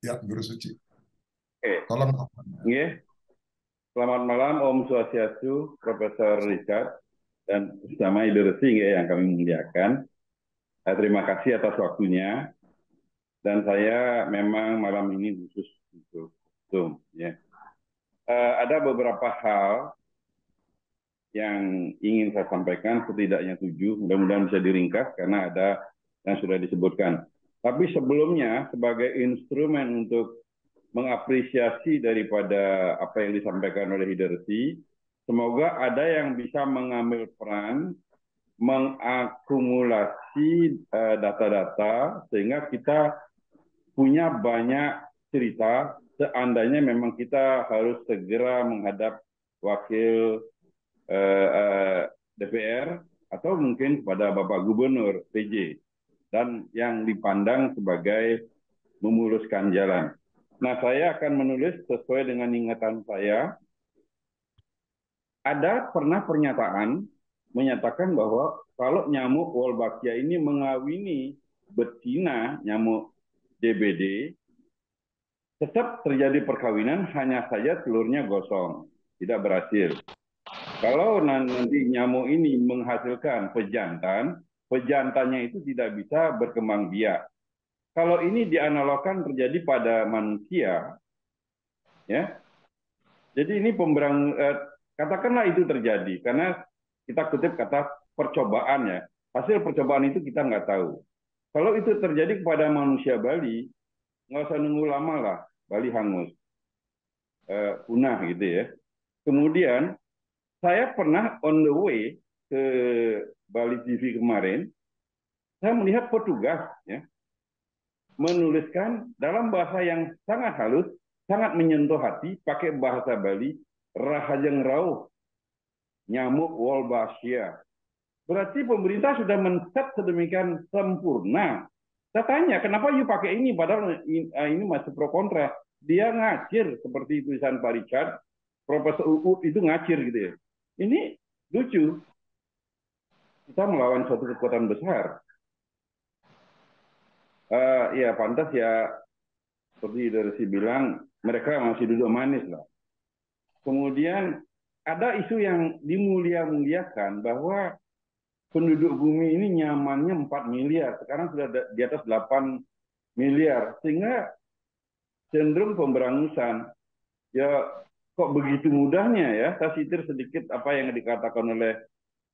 Ya, Guru Suci. Oke, Tolong. nggih. Selamat malam Om Swastiastu, Profesor Richard, dan bersama Ibu Resi nggih, yang kami muliakan. Terima kasih atas waktunya, dan saya memang malam ini khusus untuk Zoom. Ya. Ada beberapa hal yang ingin saya sampaikan, setidaknya 7, mudah-mudahan bisa diringkas karena ada yang sudah disebutkan. Tapi sebelumnya, sebagai instrumen untuk mengapresiasi daripada apa yang disampaikan oleh Hidersi, semoga ada yang bisa mengambil peran mengakumulasi data-data sehingga kita punya banyak cerita seandainya memang kita harus segera menghadap wakil DPR atau mungkin kepada Bapak Gubernur PJ dan yang dipandang sebagai memuluskan jalan. Nah, saya akan menulis sesuai dengan ingatan saya. Ada pernah pernyataan menyatakan bahwa kalau nyamuk Wolbachia ini mengawini betina nyamuk DBD, tetap terjadi perkawinan, hanya saja telurnya gosong, tidak berhasil. Kalau nanti nyamuk ini menghasilkan pejantan, pejantannya itu tidak bisa berkembang biak. Kalau ini dianalogkan terjadi pada manusia, ya. Jadi ini katakanlah itu terjadi karena kita kutip kata percobaan ya. Hasil percobaan itu kita nggak tahu. Kalau itu terjadi kepada manusia Bali, nggak usah nunggu lama lah, Bali hangus, punah gitu ya. Kemudian saya pernah on the way ke Bali TV kemarin, saya melihat petugas ya menuliskan dalam bahasa yang sangat halus, sangat menyentuh hati, pakai bahasa Bali, Rahajeng Rauh, nyamuk Wolbachia. Berarti pemerintah sudah men-set sedemikian sempurna. Saya tanya, kenapa you pakai ini? Padahal ini masih pro kontra. Dia ngacir seperti tulisan Pak Richard, Profesor UU itu ngacir gitu ya. Ini lucu. Kita melawan suatu kekuatan besar. Ya pantas ya, seperti dari si bilang, mereka masih duduk manis lah. Kemudian ada isu yang dimulia-muliakan bahwa penduduk bumi ini nyamannya 4 miliar, sekarang sudah di atas 8 miliar, sehingga cenderung pemberangusan. Ya, kok begitu mudahnya ya, saya sitir sedikit apa yang dikatakan oleh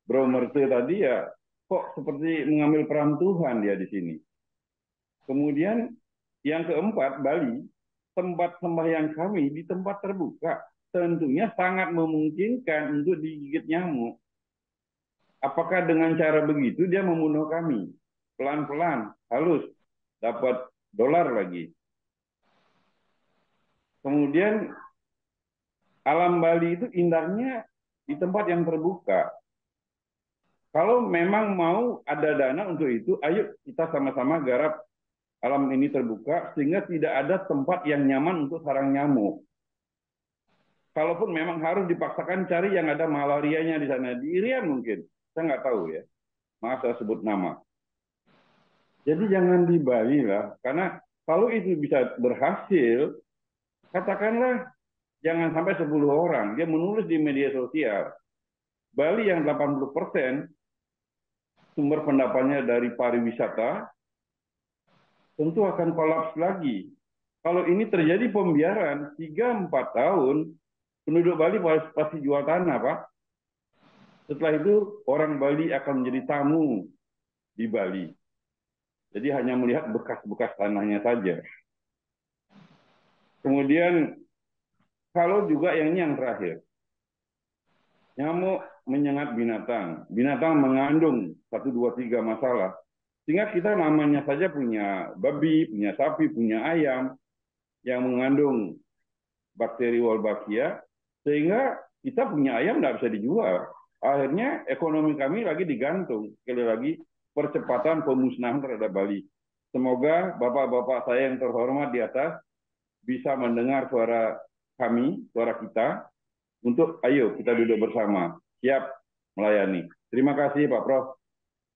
Bro Merte tadi ya, kok seperti mengambil peran Tuhan dia di sini. Kemudian yang keempat, Bali, tempat sembahyang kami di tempat terbuka, tentunya sangat memungkinkan untuk digigit nyamuk. Apakah dengan cara begitu dia membunuh kami? Pelan-pelan, halus, dapat dolar lagi. Kemudian alam Bali itu indahnya di tempat yang terbuka. Kalau memang mau ada dana untuk itu, ayo kita sama-sama garap alam ini terbuka sehingga tidak ada tempat yang nyaman untuk sarang nyamuk. Kalaupun memang harus dipaksakan cari yang ada malarianya di sana, di Irian mungkin, saya nggak tahu ya, maaf saya sebut nama. Jadi jangan di Bali lah, karena kalau itu bisa berhasil, katakanlah jangan sampai 10 orang, dia menulis di media sosial, Bali yang 80% sumber pendapatannya dari pariwisata, tentu akan kolaps lagi. Kalau ini terjadi pembiaran 3-4 tahun, penduduk Bali pasti jual tanah, Pak. Setelah itu orang Bali akan menjadi tamu di Bali. Jadi hanya melihat bekas-bekas tanahnya saja. Kemudian kalau juga yang ini yang terakhir, nyamuk menyengat binatang. Binatang mengandung 1, 2, 3 masalah. Sehingga kita namanya saja punya babi, punya sapi, punya ayam yang mengandung bakteri Wolbachia, sehingga kita punya ayam tidak bisa dijual. Akhirnya ekonomi kami lagi digantung. Sekali lagi, percepatan pemusnahan terhadap Bali. Semoga bapak-bapak saya yang terhormat di atas bisa mendengar suara kami, suara kita, untuk ayo kita duduk bersama, siap melayani. Terima kasih Pak Prof.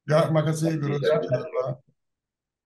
Ya, makasih Guru Suci.